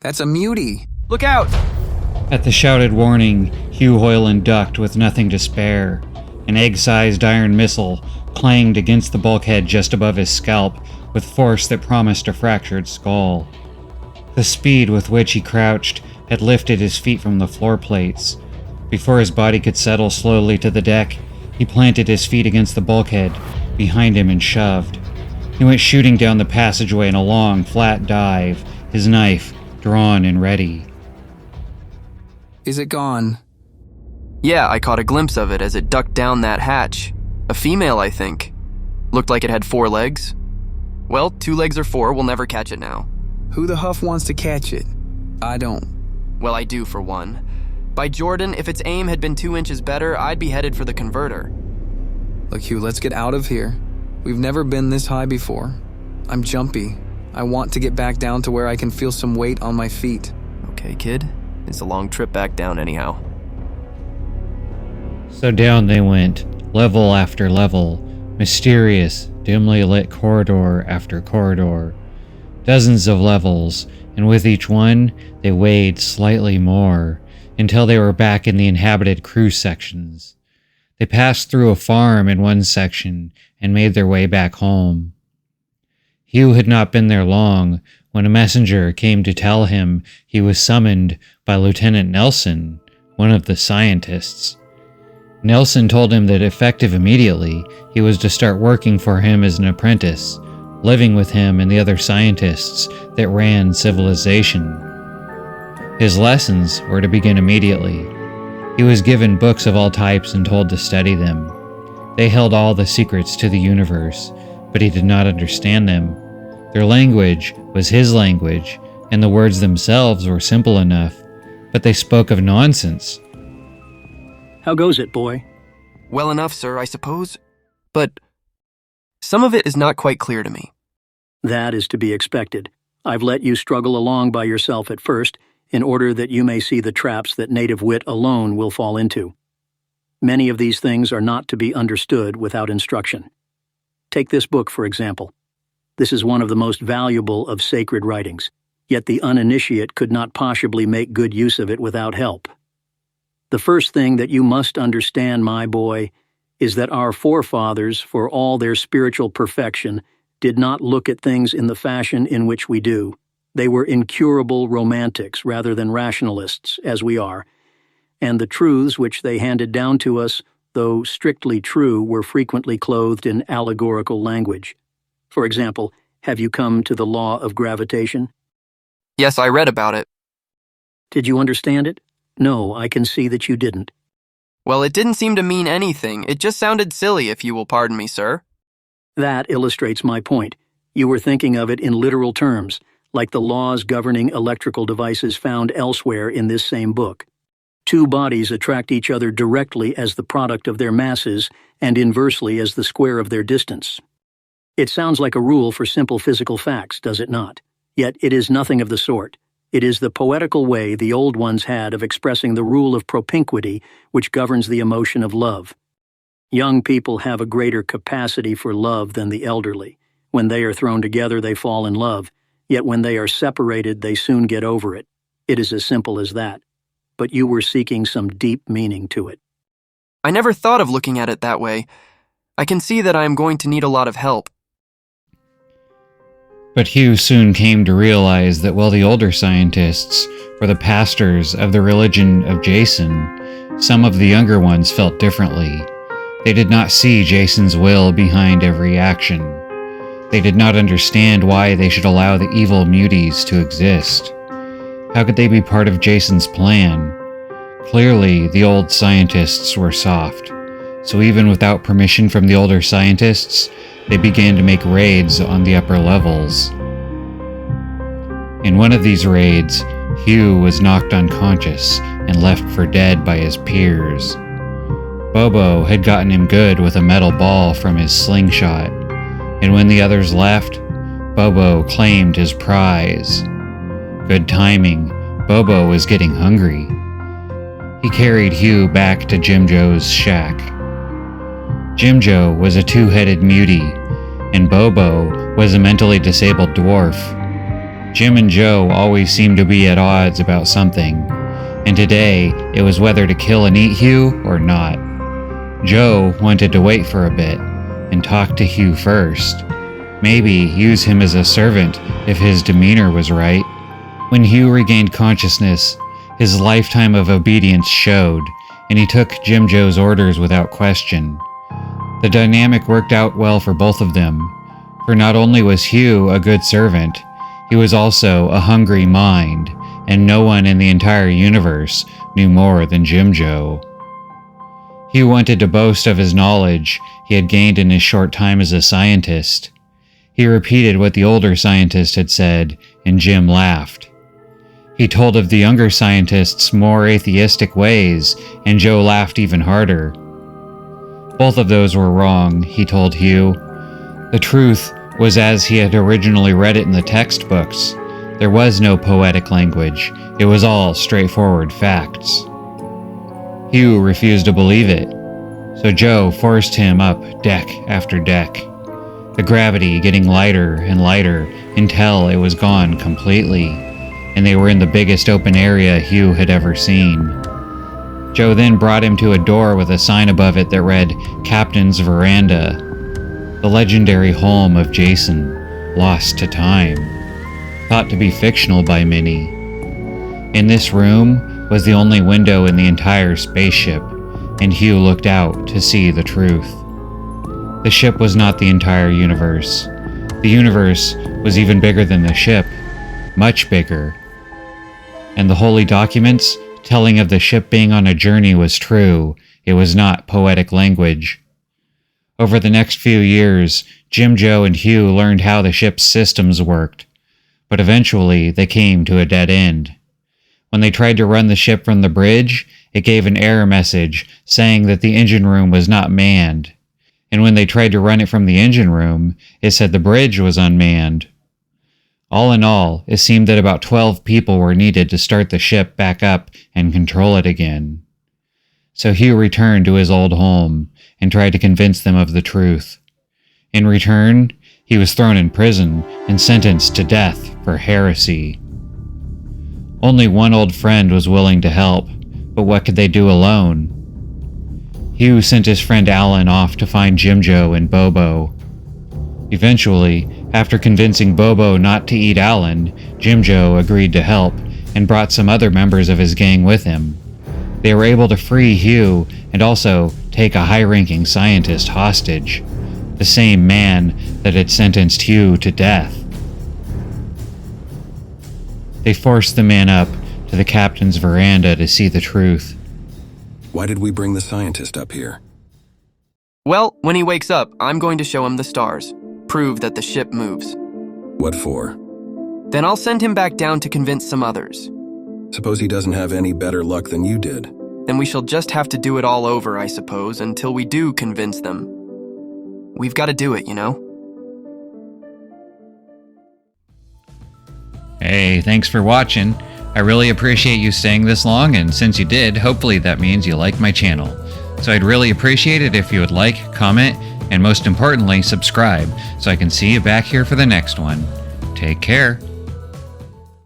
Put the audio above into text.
That's a mutie. Look out! At the shouted warning, Hugh Hoyland ducked with nothing to spare. An egg-sized iron missile clanged against the bulkhead just above his scalp with force that promised a fractured skull. The speed with which he crouched had lifted his feet from the floor plates. Before his body could settle slowly to the deck, he planted his feet against the bulkhead behind him and shoved. He went shooting down the passageway in a long, flat dive, his knife drawn and ready. Is it gone? Yeah, I caught a glimpse of it as it ducked down that hatch. A female, I think. Looked like it had 4 legs. Well, 2 legs or 4, we'll never catch it now. Who the huff wants to catch it? I don't. Well, I do for one. By Jordan, if its aim had been 2 inches better, I'd be headed for the converter. Look, Hugh, let's get out of here. We've never been this high before. I'm jumpy. I want to get back down to where I can feel some weight on my feet. Okay, kid. It's a long trip back down anyhow. So down they went, level after level, mysterious, dimly lit corridor after corridor. Dozens of levels, and with each one, they weighed slightly more, until they were back in the inhabited crew sections. They passed through a farm in one section and made their way back home. Hugh had not been there long when a messenger came to tell him he was summoned by Lieutenant Nelson, one of the scientists. Nelson told him that effective immediately, he was to start working for him as an apprentice, living with him and the other scientists that ran civilization. His lessons were to begin immediately. He was given books of all types and told to study them. They held all the secrets to the universe, but he did not understand them. Their language was his language, and the words themselves were simple enough, but they spoke of nonsense. How goes it, boy? Well enough, sir, I suppose. But some of it is not quite clear to me. That is to be expected. I've let you struggle along by yourself at first, in order that you may see the traps that native wit alone will fall into. Many of these things are not to be understood without instruction. Take this book, for example. This is one of the most valuable of sacred writings, yet the uninitiate could not possibly make good use of it without help. The first thing that you must understand, my boy, is that our forefathers, for all their spiritual perfection, did not look at things in the fashion in which we do. They were incurable romantics rather than rationalists, as we are, and the truths which they handed down to us, though strictly true, were frequently clothed in allegorical language. For example, have you come to the law of gravitation? Yes, I read about it. Did you understand it? No, I can see that you didn't. Well, it didn't seem to mean anything. It just sounded silly, if you will pardon me, sir. That illustrates my point. You were thinking of it in literal terms, like the laws governing electrical devices found elsewhere in this same book. 2 bodies attract each other directly as the product of their masses and inversely as the square of their distance. It sounds like a rule for simple physical facts, does it not? Yet it is nothing of the sort. It is the poetical way the old ones had of expressing the rule of propinquity which governs the emotion of love. Young people have a greater capacity for love than the elderly. When they are thrown together, they fall in love, yet when they are separated, they soon get over it. It is as simple as that. But you were seeking some deep meaning to it. I never thought of looking at it that way. I can see that I am going to need a lot of help. But Hugh soon came to realize that while the older scientists were the pastors of the religion of Jason, some of the younger ones felt differently. They did not see Jason's will behind every action. They did not understand why they should allow the evil muties to exist. How could they be part of Jason's plan? Clearly, the old scientists were soft, so even without permission from the older scientists, they began to make raids on the upper levels. In one of these raids, Hugh was knocked unconscious and left for dead by his peers. Bobo had gotten him good with a metal ball from his slingshot, and when the others left, Bobo claimed his prize. Good timing, Bobo was getting hungry. He carried Hugh back to Jim Joe's shack. Jim Joe was a 2-headed mutie, and Bobo was a mentally disabled dwarf. Jim and Joe always seemed to be at odds about something, and today it was whether to kill and eat Hugh or not. Joe wanted to wait for a bit and talk to Hugh first. Maybe use him as a servant if his demeanor was right. When Hugh regained consciousness, his lifetime of obedience showed, and he took Jim Joe's orders without question. The dynamic worked out well for both of them, for not only was Hugh a good servant, he was also a hungry mind, and no one in the entire universe knew more than Jim Joe. Hugh wanted to boast of his knowledge he had gained in his short time as a scientist. He repeated what the older scientist had said, and Jim laughed. He told of the younger scientist's more atheistic ways, and Joe laughed even harder. Both of those were wrong, he told Hugh. The truth was as he had originally read it in the textbooks. There was no poetic language. It was all straightforward facts. Hugh refused to believe it, so Joe forced him up deck after deck, the gravity getting lighter and lighter until it was gone completely, and they were in the biggest open area Hugh had ever seen. Joe then brought him to a door with a sign above it that read Captain's Veranda, the legendary home of Jason, lost to time, thought to be fictional by many. In this room was the only window in the entire spaceship, and Hugh looked out to see the truth. The ship was not the entire universe. The universe was even bigger than the ship, much bigger. And the holy documents telling of the ship being on a journey was true. It was not poetic language. Over the next few years, Jim, Joe, and Hugh learned how the ship's systems worked, but eventually they came to a dead end. When they tried to run the ship from the bridge, it gave an error message saying that the engine room was not manned. And when they tried to run it from the engine room, it said the bridge was unmanned. All in all, it seemed that about 12 people were needed to start the ship back up and control it again. So Hugh returned to his old home and tried to convince them of the truth. In return, he was thrown in prison and sentenced to death for heresy. Only one old friend was willing to help, but what could they do alone? Hugh sent his friend Alan off to find Jim Joe and Bobo. Eventually, after convincing Bobo not to eat Alan, Jim Joe agreed to help and brought some other members of his gang with him. They were able to free Hugh and also take a high-ranking scientist hostage, the same man that had sentenced Hugh to death. They forced the man up to the captain's veranda to see the truth. Why did we bring the scientist up here? Well, when he wakes up, I'm going to show him the stars. Prove that the ship moves. What for? Then I'll send him back down to convince some others. Suppose he doesn't have any better luck than you did. Then we shall just have to do it all over, I suppose, until we do convince them. We've got to do it, you know? Hey, thanks for watching. I really appreciate you staying this long, and since you did, hopefully that means you like my channel. So I'd really appreciate it if you would like, comment, and most importantly, subscribe, so I can see you back here for the next one. Take care.